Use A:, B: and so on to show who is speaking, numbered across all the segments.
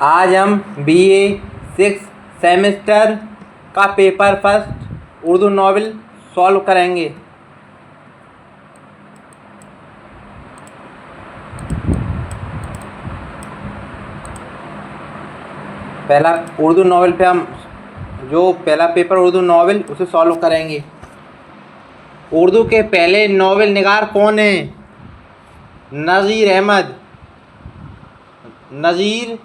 A: आज हम BA 6 semester का paper first Urdu novel solve करेंगे। पहला उर्दू नॉवेल पे हम जो पहला पेपर उर्दू नॉवेल उसे सॉल्व करेंगे। उर्दू के पहले नॉवेल निगार कौन है? नज़ीर अहमद। नज़ीर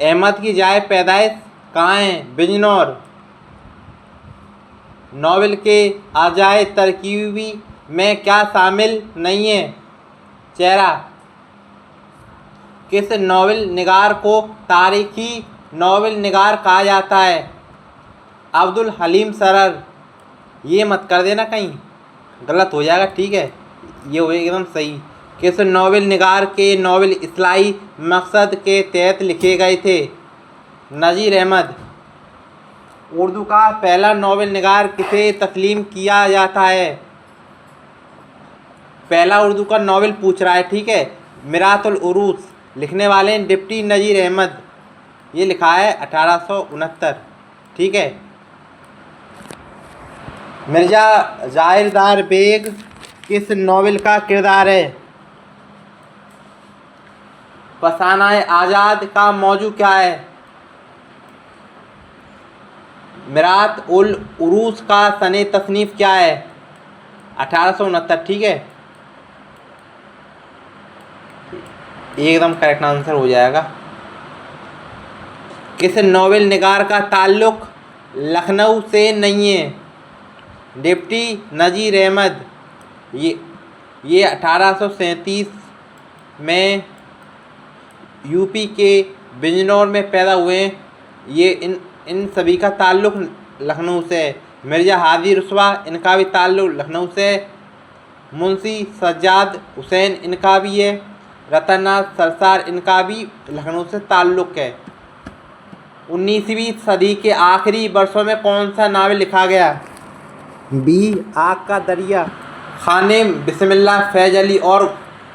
A: अहमद की जाए पैदाइश कहाँ है? बिजनौर। नॉवेल के अजाए तरकीबी में क्या शामिल नहीं है? चेहरा। किस नॉवेल निगार को तारीखी नॉवेल निगार कहा जाता है? अब्दुल हलीम सरर। ये मत कर देना कहीं गलत हो जाएगा, ठीक है, ये हो एकदम सही। किस नॉवेल निगार के नॉवेल इस्लाही मकसद के तहत लिखे गए थे? नज़ीर अहमद। उर्दू का पहला नॉवेल निगार किसे तस्लीम किया जाता है? पहला उर्दू का नॉवेल पूछ रहा है, ठीक है। मिरातुल उरूस। लिखने वाले हैं डिप्टी नज़ीर अहमद। ये लिखा है 1869, ठीक है। मिर्ज़ा ज़ाहिरदार बेग किस नॉवेल का किरदार है? फसाना-ए आज़ाद का मौजू क्या है? मिरात उल उरूस का सने तसनीफ़ क्या है? 1869, ठीक है, एकदम करेक्ट आंसर हो जाएगा। किस नॉवेल निगार का ताल्लुक़ लखनऊ से नहीं है? डिप्टी नज़ीर अहमद। ये 1837 में यूपी के बिजनौर में पैदा हुए हैं। ये इन सभी का ताल्लुक़ लखनऊ से है। मिर्ज़ा हाजी रुस्वा, इनका भी ताल्लुक़ लखनऊ से है। मुंशी सज्जाद हुसैन, इनका भी है। रतननाथ सरसार, इनका भी लखनऊ से ताल्लुक़ है। 19वीं सदी के आखिरी वर्षों में कौन सा नावल लिखा गया? बी आग का दरिया। खानिम बिस्मिल्लाह फैज़ अली और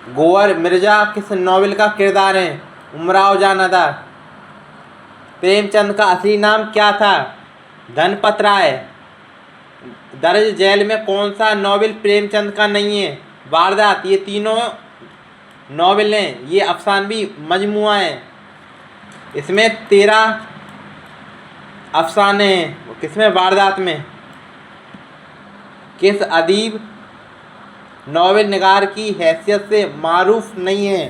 A: गोवर मिर्ज़ा किस नॉवेल का किरदार हैं? उमराव जान अदा। प्रेमचंद का असली नाम क्या था? धनपत राय। दर्ज जेल में कौन सा नॉवेल प्रेमचंद का नहीं है? वारदात। ये तीनों नॉवेल हैं, ये अफसानवी मजमुआ है। इसमें 13 अफसाने हैं। किसमें? वारदात में। किस अदीब नॉवेल निगार की हैसियत से मारूफ नहीं है?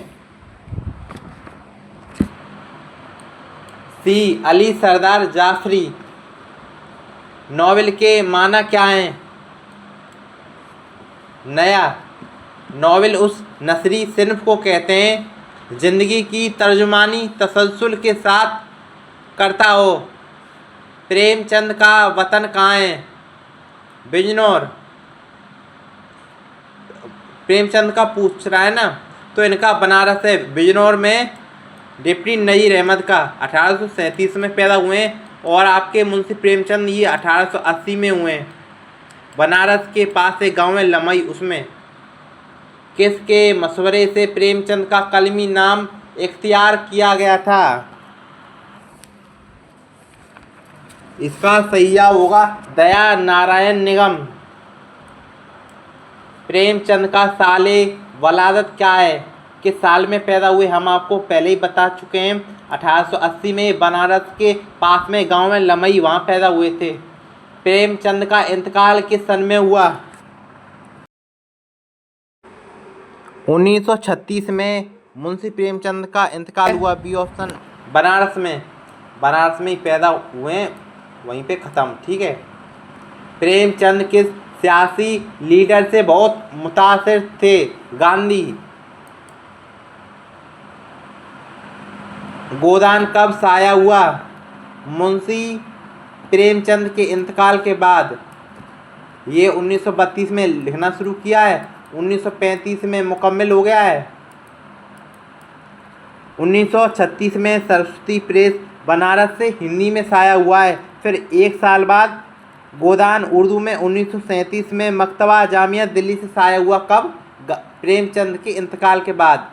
A: सी अली सरदार जाफरी। नॉवेल के माना क्या हैं? नया। नॉवेल उस नसरी सिन्फ को कहते हैं ज़िंदगी की तर्जुमानी तसलसल के साथ करता हो। प्रेमचंद का वतन कहाँ है? बिजनौर। प्रेमचंद का पूछ रहा है ना, तो इनका बनारस है। बिजनौर में डिप्टी नज़ीर अहमद का 1837 में पैदा हुए हैं और आपके मुंशी प्रेमचंद ये 1880 में हुए हैं। बनारस के पास एक गांव है लमई, उसमें। किसके मशवरे से प्रेमचंद का कलमी नाम इख्तियार किया गया था? इसका सहीया होगा दया नारायण निगम। प्रेमचंद का साले वलादत क्या है? किस साल में पैदा हुए? हम आपको पहले ही बता चुके हैं, 1880 में बनारस के पास में गांव में लमई, वहाँ पैदा हुए थे। प्रेमचंद का इंतकाल किस सन में हुआ? 1936 में मुंशी प्रेमचंद का इंतकाल हुआ। B option. बनारस में। बनारस में ही पैदा हुए हैं, वहीं पे ख़त्म, ठीक है। प्रेमचंद किस सियासी लीडर से बहुत मुतासिर थे? गांधी। गोदान कब साया हुआ? मुंशी प्रेमचंद के इंतकाल के बाद। ये 1932 में लिखना शुरू किया है, 1935 में मुकम्मल हो गया है। 1936 में सरस्वती प्रेस बनारस से हिंदी में साया हुआ है। फिर एक साल बाद गोदान उर्दू में 1937 में मकतबा जामिया दिल्ली से साया हुआ। कब? प्रेमचंद के इंतकाल के बाद।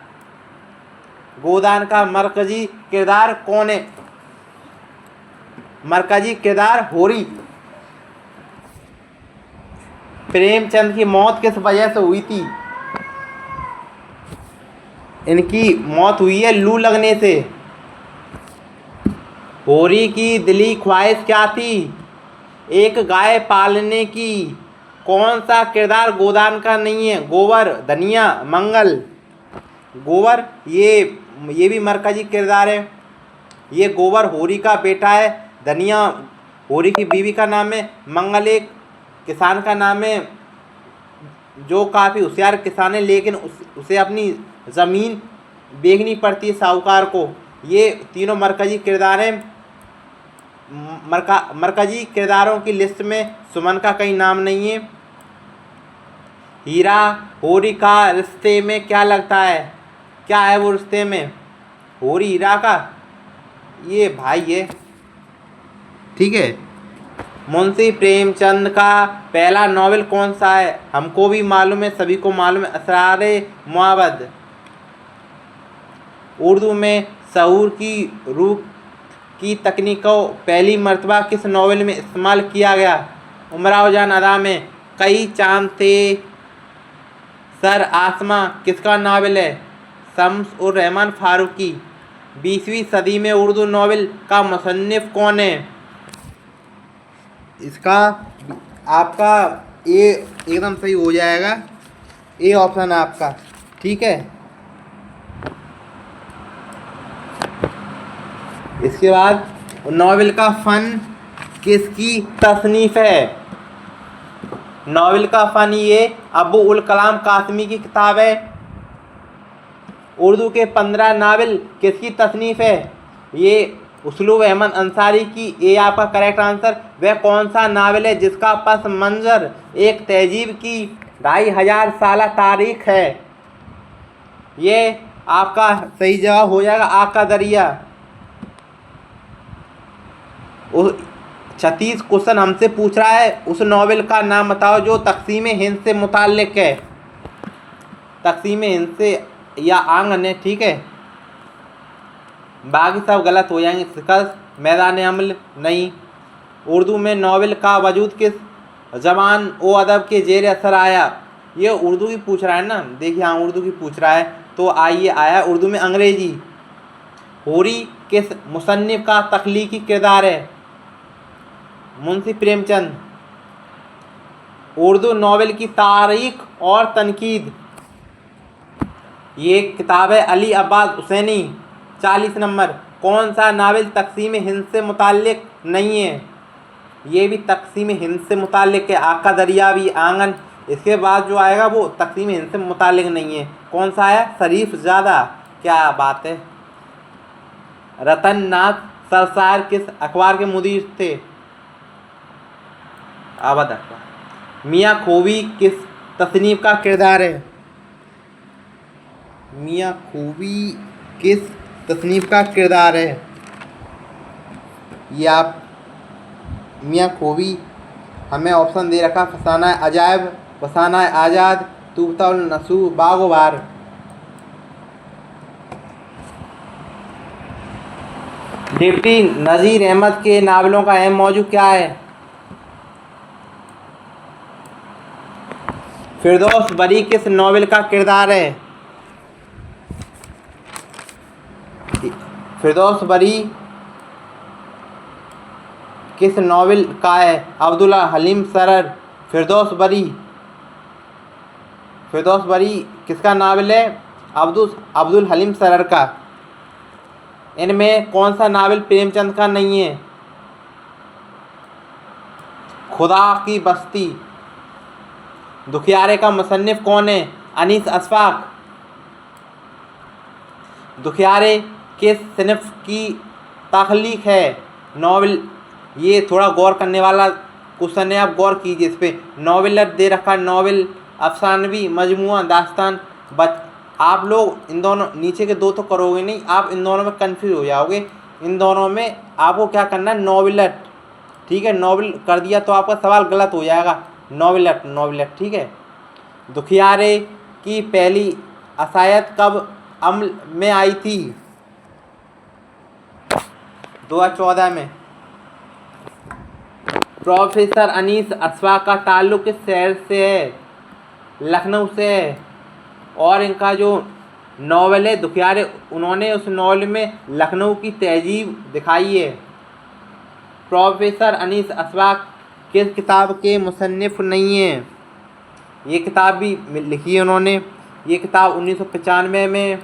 A: गोदान का मरकजी किरदार कौन है? मरकजी किरदार होरी। प्रेमचंद की मौत किस वजह से हुई थी? इनकी मौत हुई है लू लगने से। होरी की दिली ख्वाहिश क्या थी? एक गाय पालने की। कौन सा किरदार गोदान का नहीं है? गोबर, धनिया, मंगल। गोबर ये भी मरकजी किरदार है। ये गोबर होरी का बेटा है। धनिया होरी की बीवी का नाम है। मंगल एक किसान का नाम है जो काफ़ी होशियार किसान है, लेकिन उसे अपनी ज़मीन बेचनी पड़ती है साहूकार को। ये तीनों मरकजी किरदार हैं। मरकजी किरदारों की लिस्ट में सुमन का कहीं नाम नहीं है। हीरा होरी का रिश्ते में क्या लगता है? क्या है वो रिश्ते में? होरी हीरा का ये भाई है। ठीक है। मुंशी प्रेमचंद का पहला नॉवेल कौन सा है? हमको भी मालूम है, सभी को मालूम है, असरारे मुआवद। उर्दू में शऊर की रूह की तकनीक को पहली मर्तबा किस नॉवेल में इस्तेमाल किया गया? उमराव जान अदा में। कई चांद थे सर आसमां किसका नावल है? शम्स उर रहमान फारूकी। 20वीं सदी में उर्दू नॉवेल का मुसन्निफ कौन है? इसका आपका ए एकदम सही हो जाएगा। ए ऑप्शन है आपका। ठीक है। इसके बाद नॉवेल का फ़न किसकी तसनीफ़ है? नॉवेल का फ़न ये अबू उल कलाम कासमी की किताब है। उर्दू के 15 नावल किसकी तसनीफ़ है? ये उसलूब अहमद अंसारी की। ये आपका करेक्ट आंसर। वह कौन सा नावल है जिसका पस मंज़र एक तहजीब की 2500 साल तारीख है? ये आपका सही जवाब हो जाएगा आग का दरिया। 36 क्वेश्चन हमसे पूछ रहा है। उस नॉवेल का नाम बताओ जो तक़सीम हिंद से मुताल्लिक़ है। तक़सीम हिंद से या आंगन है। ठीक है। बाकी सब गलत हो जाएंगे। शिकस्त, मैदान अमल नहीं। उर्दू में नॉवेल का वजूद किस ज़बान व अदब के ज़ेर असर आया? ये उर्दू की पूछ रहा है ना। देखिए हाँ उर्दू की पूछ रहा है तो आइए आया उर्दू में अंग्रेज़ी। होरी किस मुसन्निफ़ का तख्लीकी किरदार है? मुंशी प्रेमचंद। उर्दू नॉवेल की तारीख़ और तनकीद। ये किताब है अली अब्बास हुसैनी। 40 नंबर। कौन सा नावल तक़सीम हिंद से मुताल्लिक़ नहीं है? ये भी तक़सीम हिंद से मुताल्लिक़ है। आग का दरिया भी, आंगन। इसके बाद जो आएगा वो तक़सीम हिंद से मुताल्लिक़ नहीं है। कौन सा है? शरीफ ज़ादा। क्या बात है। रतन नाथ सरसार किस अखबार के मुदीर थे? आबद अखबार। मियाँ खोबी किस तसनीफ़ का किरदार है? मियाँ खोबी किस तसनीफ़ का किरदार है? ये आप मियाँ खोबी हमें ऑप्शन दे रखा। फसाना अजायब, फसाना आज़ाद, तूफ़ान नसूह, बाग़-ओ-बार। डिप्टी नज़ीर अहमद के नावलों का अहम मौजू क्या है? फिरदौस बरी किस नॉवेल का किरदार है? फिरदौस बरी किस नॉवेल का है? अब्दुल हलीम सरर। फिरदौस बरी किसका नावल है? अब्दुल हलीम सरर का। इनमें कौन सा नावल प्रेमचंद का नहीं है? खुदा की बस्ती। दुखियारे का मुसन्निफ कौन है? अनीस अशफाक। दुखियारे किस सिनफ की तख्लीक है? नॉवेल। ये थोड़ा गौर करने वाला क्वेश्चन है, आप गौर कीजिए इस पर। नॉवेलर दे रखा। नॉवेल, अफसानवी, मजमुआ, दास्तान। आप लोग इन दोनों नीचे के दो तो करोगे नहीं, आप इन दोनों में कंफ्यूज हो जाओगे। इन दोनों में आपको क्या करना है? नॉवेलर। ठीक है। नॉवेल कर दिया तो आपका सवाल गलत हो जाएगा। नॉवेलर। ठीक है। दुखियारे की पहली असायत कब अमल में आई थी 2014 में। प्रोफेसर अनीस अशफाक का ताल्लुक किस शहर से है? लखनऊ से है। और इनका जो नॉवल है दुखियारे, उन्होंने उस नॉवल में लखनऊ की तहजीब दिखाई है। प्रोफेसर अनीस अशफाक किस किताब के मुसन्निफ नहीं हैं? ये किताब भी लिखी है उन्होंने। ये किताब 1995 में,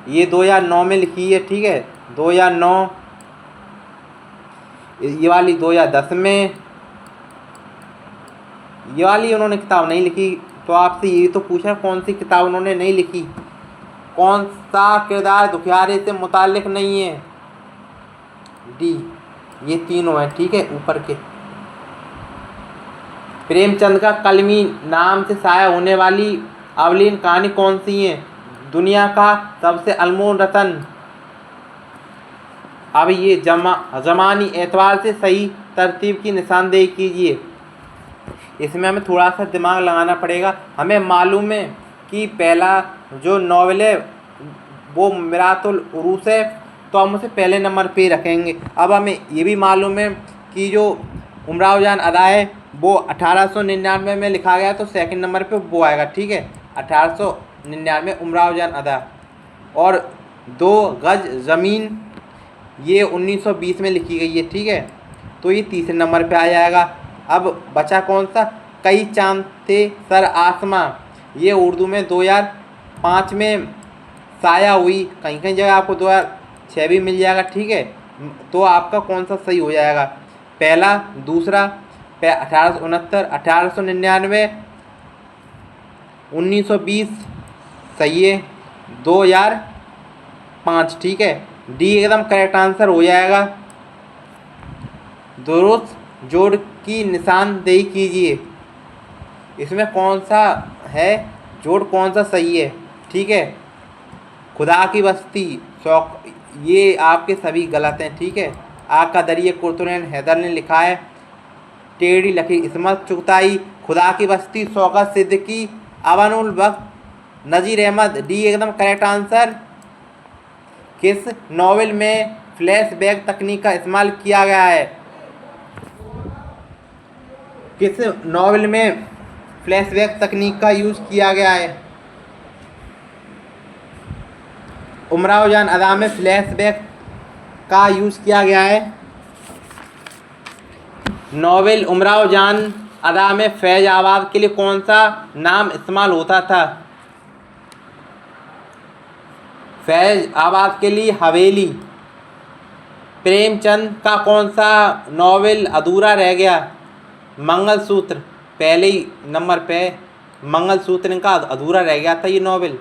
A: ये 2009 में लिखी है, ठीक है, 2009। ये वाली 2010 में, ये वाली उन्होंने किताब नहीं लिखी। तो आपसे ये तो पूछा कौन सी किताब उन्होंने नहीं लिखी। कौन सा किरदार दुखियारे से मुताल्लिक नहीं है? डी, ये तीनों हैं, ठीक है, ऊपर के। प्रेमचंद का कलमी नाम से शाया होने वाली अवलीन कहानी कौन सी है? दुनिया का सबसे अनमोल रतन। अब ये जमानी एतबार से सही तरतीब की निशानदेही कीजिए। इसमें हमें थोड़ा सा दिमाग लगाना पड़ेगा। हमें मालूम है कि पहला जो नॉवल है वो मिरातुल उरूस है, तो हम उसे पहले नंबर पे रखेंगे। अब हमें ये भी मालूम है कि जो उमराव जान अदा है वो 1899 में लिखा गया, तो सेकंड नंबर पे वो आएगा, ठीक है, 1899 उमराव जान अदा। और 2 गज ज़मीन ये 1920 में लिखी गई है, ठीक है, तो ये तीसरे नंबर पे आ जाएगा। अब बचा कौन सा? कई चांद थे सर आसमां, ये उर्दू में 2005 में शाया हुई। कहीं कहीं जगह आपको 2006 भी मिल जाएगा, ठीक है। तो आपका कौन सा सही हो जाएगा? पहला, दूसरा, 1869, 1899, 1920 सही है, 2005, ठीक है। डी एकदम करेक्ट आंसर हो जाएगा। दुरुस्त जोड़ की निशानदेही कीजिए। इसमें कौन सा है जोड़, कौन सा सही है, ठीक है। खुदा की बस्ती, शौक, ये आपके सभी गलत हैं, ठीक है। आग का दरिया कुर्तुरैन हैदर ने लिखा है। टेढ़ी लकीर इस्मत चुगताई, खुदा की बस्ती शौकत सिद्दीकी, अवानुल वक्त नज़ीर अहमद। डी एकदम करेक्ट आंसर। किस नॉवेल में फ्लैशबैक तकनीक का इस्तेमाल किया गया है? किस नॉवेल में फ्लैशबैक तकनीक का यूज़ किया गया है? उमराव जान अदा में फ्लैशबैक का यूज़ किया गया है। नॉवेल उमराव जान अदा में फैज़ाबाद के लिए कौन सा नाम इस्तेमाल होता था? फैज़ाबाद के लिए हवेली। प्रेमचंद का कौन सा नॉवेल अधूरा रह गया? मंगलसूत्र, पहले ही नंबर पे मंगलसूत्र का अधूरा रह गया था ये नॉवेल।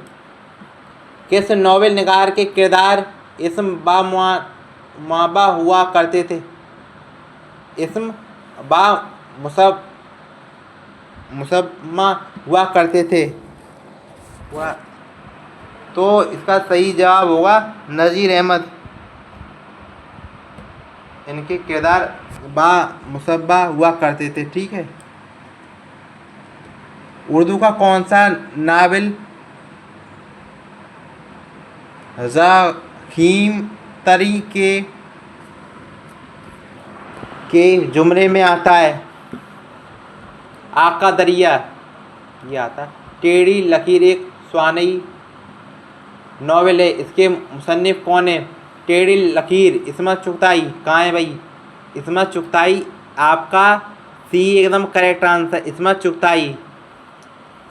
A: किस नॉवेल निगार के किरदार इस्म बा मुआबा हुआ करते थे? इस्म बा मुसम्मा हुआ करते थे। तो इसका सही जवाब होगा नज़ीर अहमद। इनके किरदार बा मुसब्बा हुआ करते थे, ठीक है। उर्दू का कौन सा नावल ज़ख़ीम तरी के जुमरे में आता है? आग का दरिया ये आता। टेढ़ी लकीर एक स्वानई नॉवेल है, इसके मुसन्निफ कौन है? टेढ़ी लकीर इस्मत चुगताई। कहाँ है भाई इस्मत चुगताई? आपका सी एकदम करेक्ट आंसर, इस्मत चुगताई।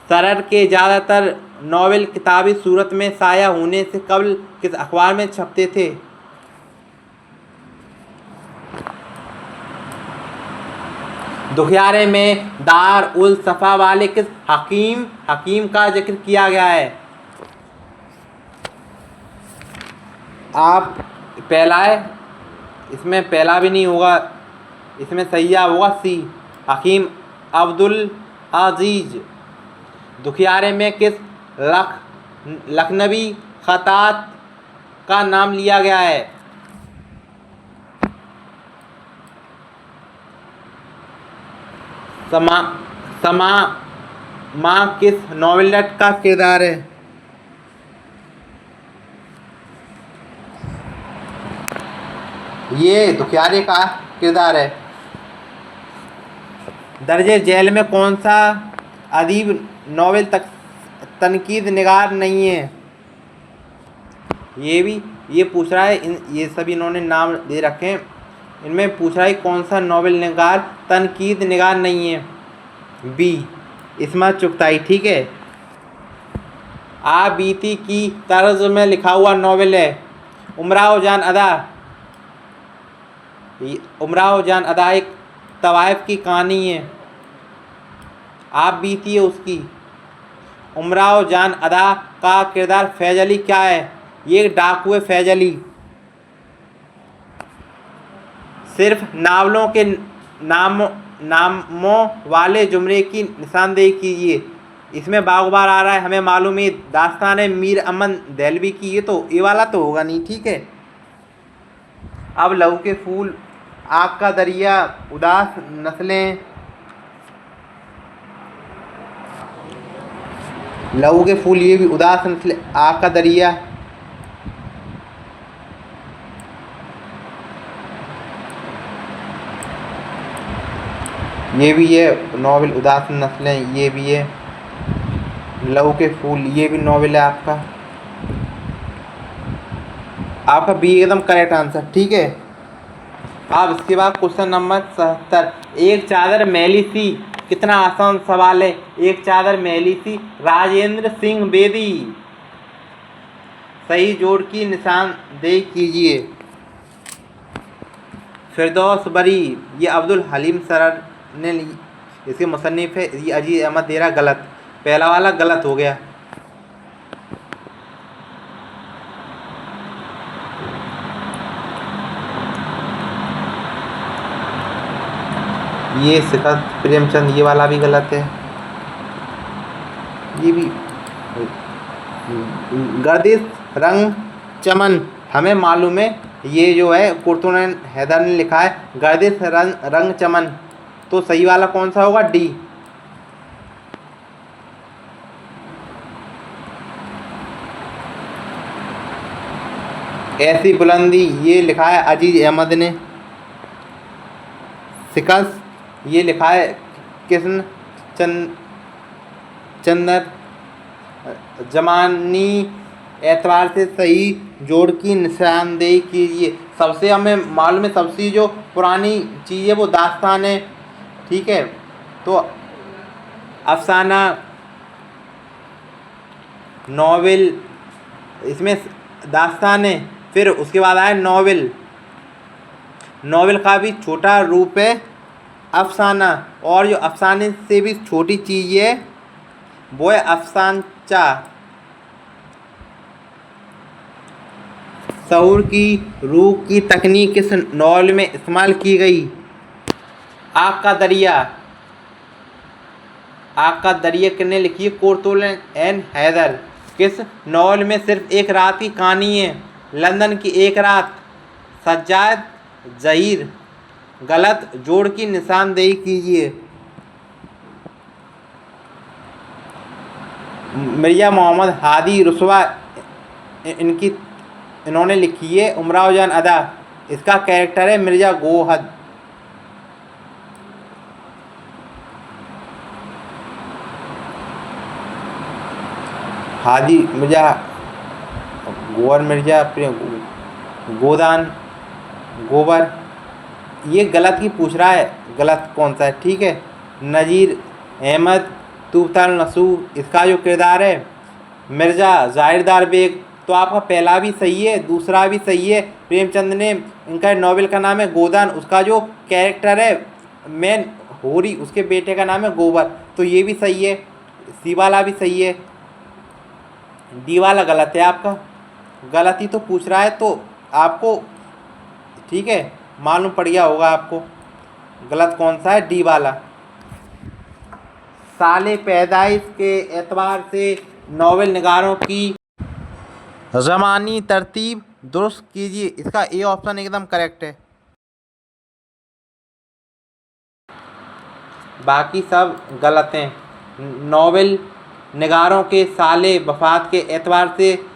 A: सरर के ज़्यादातर नॉवेल किताबी सूरत में शाया होने से कबल किस अखबार में छपते थे? दुखियारे में दार उल सफ़ा वाले किस हकीम का जिक्र किया गया है? आप पहला है, इसमें पहला भी नहीं होगा, इसमें सही होगा सी, हकीम अब्दुल अजीज। दुखियारे में किस लखनवी खतात का नाम लिया गया है? समा किस नॉवेलेट का किरदार है? ये दुखियारे का किरदार है। दर्जे झैल में कौन सा अदीब नॉवेल तक तनकीद निगार नहीं है? ये पूछ रहा है, ये सभी इन्होंने नाम दे रखे हैं, इनमें पूछ रहा है कौन सा नॉवेल निगार तनकीद निगार नहीं है? बी, इस्मत चुगताई। ठीक है। आप बीती की तर्ज में लिखा हुआ नॉवेल है उमराव जान अदा। उमराव जान अदा एक तवाइफ की कहानी है। आप बीती है उसकी। उमराव जान अदा का किरदार फैज अली क्या है? ये डाकू है फैज अली। सिर्फ नावलों के नामों वाले जुमले की निशानदेही कीजिए। इसमें बागबार आ रहा है, हमें मालूम है दास्तान है मीर अमन देहलवी की। ये वाला तो होगा नहीं। ठीक है। अब लहू के फूल, आग का दरिया, उदास नस्लें, लहू के फूल, ये भी उदास नस्लें, आग का दरिया, ये भी है नॉवेल। उदास नस्लें ये भी है। लहू के फूल ये भी नॉवेल है आपका बी एकदम करेक्ट आंसर। ठीक है। अब इसके बाद क्वेश्चन नंबर 77, एक चादर मैली सी। कितना आसान सवाल है। एक चादर मैली सी, राजेंद्र सिंह बेदी। सही जोड़ की निशानदेही कीजिए। फिरदौस बरी, ये अब्दुल हलीम सरर ने इसके मुसन्निफ है। ये अजीज अहमद देरा, गलत। पहला वाला गलत हो गया। ये सिकंद प्रेमचंद, ये वाला भी गलत है। ये भी गर्दिश रंग चमन, हमें मालूम है ये जो है कुर्तुन हैदर ने लिखा है गर्दिश रंग चमन। तो सही वाला कौन सा होगा? डी। ऐसी बुलंदी, ये लिखा है अजीज अहमद ने। शिकस्त, ये लिखा है कृष्ण चंदर। जमानी एतबार से सही जोड़ की निशानदेही कीजिए। सबसे हमें मालूम है सबसे जो पुरानी चीज़ है वो दास्तान है। ठीक है। तो अफसाना, नॉवेल, इसमें दास्तान है। फिर उसके बाद आया नॉवेल। नॉवेल का भी छोटा रूप है अफसाना, और जो अफसाने से भी छोटी चीज़ है वो है अफसानचा। शऊर की रूह की तकनीक किस नॉवेल में इस्तेमाल की गई? आग का दरिया। आग का दरिया किसने लिखी है? कुर्तुन एन हैदर। किस नॉवेल में सिर्फ एक रात की कहानी है? लंदन की एक रात। सज्जाद जहीर, गलत। जोड़ की निशानदेही कीजिए। मिर्ज़ा मोहम्मद हादी रुसवा, इन्होंने लिखी है उमराव जान अदा। इसका कैरेक्टर है मिर्ज़ा गोहद। हादी मिर्ज़ा गोवर, मिर्ज़ा गोदान, गोबर। ये गलत ही पूछ रहा है, गलत कौन सा है? ठीक है। नज़ीर अहमद तूफताल नसूर, इसका जो किरदार है मिर्ज़ा ज़ाहिरदार बेग। तो आपका पहला भी सही है, दूसरा भी सही है। प्रेमचंद ने, इनका नॉवेल का नाम है गोदान, उसका जो कैरेक्टर है मैन होरी, उसके बेटे का नाम है गोबर। तो ये भी सही है। सी वाला भी सही है। डी वाला गलत है आपका। गलत ही तो पूछ रहा है तो आपको, ठीक है, मालूम पड़ गया होगा आपको गलत कौन सा है। डी वाला। साले पैदाइश के एतबार से नॉवेल निगारों की ज़मानी तरतीब दुरुस्त कीजिए। इसका ए ऑप्शन एकदम करेक्ट है, बाकी सब गलत हैं। नॉवेल निगारों के साले वफ़ात के एतबार से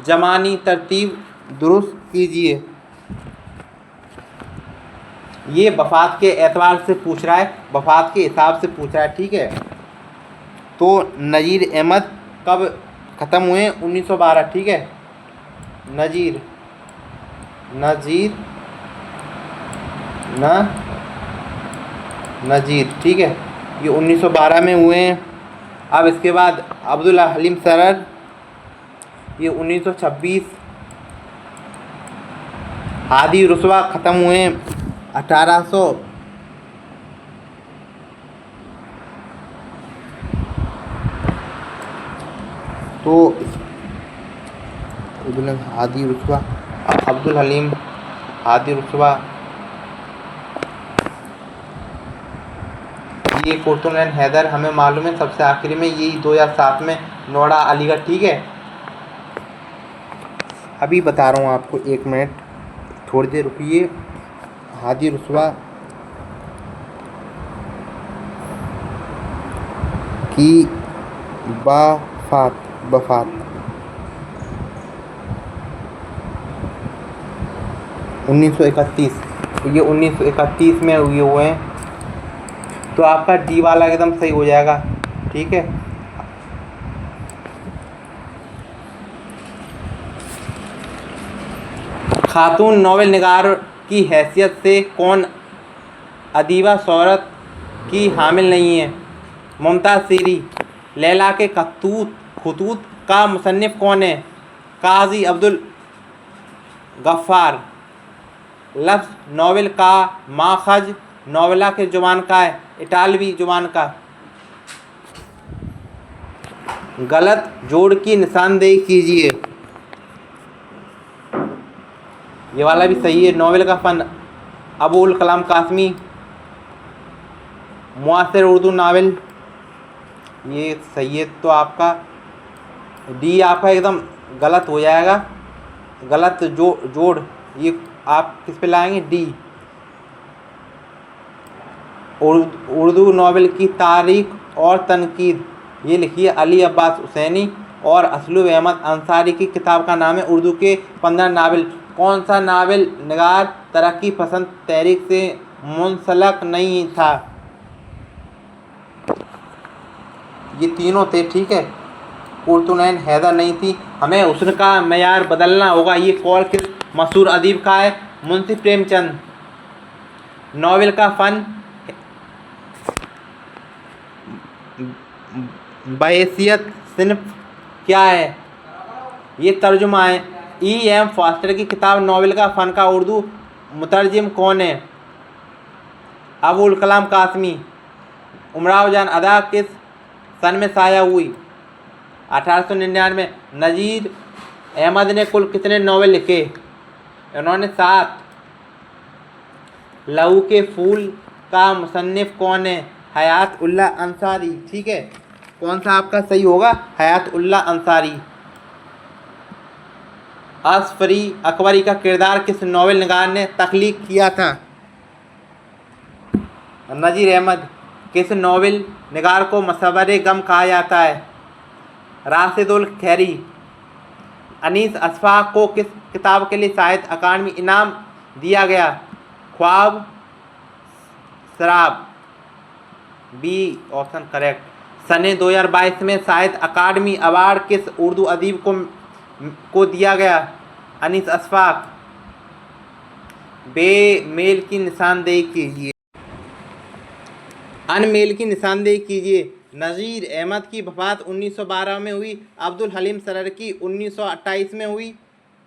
A: ज़मानी तरतीब दुरुस्त कीजिए। ये वफ़ात के एतबार से पूछ रहा है, वफ़ात के हिसाब से पूछ रहा है, ठीक है। तो नज़ीर अहमद कब ख़त्म हुए? 1912, ठीक है। नज़ीर ठीक है, ये 1912 में हुए हैं। अब इसके बाद अब्दुल हलीम सरर, ये 1926। हादी रुस्वा ख़त्म हुए 1800। तो हादी रुस्वा, अब्दुल हलीम, हादी रुस्वा, ये कुतुबुद्दीन हैदर हमें मालूम है सबसे आखिरी में, यही 2007 में नोएडा अलीगढ़, ठीक है। अभी बता रहा हूँ आपको, 1 मिनट थोड़ी देर रुकिए। हादी रुस्वा की वफ़ात 1931, ये 1931 में हुए हैं। तो आपका डी वाला एकदम सही हो जाएगा, ठीक है। खातून नॉवेल निगार की हैसियत से कौन अदीबा शोहरत की हामिल नहीं है? मुमताज़ सीरी। लैला के खतूत का मुसन्निफ़ कौन है? काज़ी अब्दुल गफ़्फ़ार। लफ्ज़ नॉवेल का माखज नोवेला के ज़ुबान का है, इटालवी ज़ुबान का। गलत जोड़ की निशानदेही कीजिए। ये वाला भी सही है। नॉवेल का फ़न अबुल कलाम कासमी। मुआसिर उर्दू नावल, ये सही है। तो आपका डी आपका एकदम गलत हो जाएगा, गलत जोड़, ये आप किस पे लाएंगे? डी। उर्दू नावल की तारीख़ और तनकीद, ये लिखिए अली अब्बास हुसैनी और असलुब अहमद अंसारी की किताब का नाम है उर्दू के 15 नावल। कौन सा नावल निगार तरक्की पसंद तहरीक से मुंसलक नहीं था? ये तीनों थे, ठीक है। कुतुबुद्दीन हैदर नहीं थी। हमें हुस्न का मयार बदलना होगा। ये कौल किस मशहूर अदीब का है? मुंशी प्रेमचंद। नावल का फ़न बहैसियत सिन्फ क्या है? ये तर्जुमा है। E.M. फॉस्टर की किताब नावल का फ़न का उर्दू मुतरजिम कौन है? अबुल कलाम कासमी। उमराव जान अदा किस सन में शाया हुई? 1899। नज़ीर अहमद ने कुल कितने नावल लिखे? इन्होंने 7। लहू के फूल का मुसन्निफ़ कौन है? हयात उल्लाह अंसारी, ठीक है। कौन सा आपका सही होगा? हयात उल्लाह अंसारी। असफरी अकबरी का किरदार किस नावल निगार ने तख्लीक किया था? नज़ीर अहमद। किस नावल निगार को मसव्वरे गम कहा जाता है? राशिदुल खैरी। अनीस अशफाक को किस किताब के लिए साहित्य अकादमी इनाम दिया गया? ख्वाब शराब, बी ऑप्शन करेक्ट। सन 2022 में साहित्य अकादमी अवार्ड किस उर्दू अदीब को दिया गया? अनीस अशफाक। बेमेल की निशानदेही कीजिए। अनमेल की निशानदेही कीजिए। नज़ीर अहमद की वफ़ात 1912 में हुई। अब्दुल हलीम सरर की 1928 में हुई।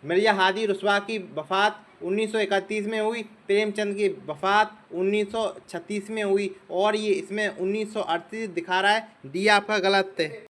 A: मिर्ज़ा हादी रुस्वा की वफ़ात 1931 में हुई। प्रेमचंद की वफ़ात 1936 में हुई। और ये इसमें 1938 दिखा रहा है। डी आपका गलत है।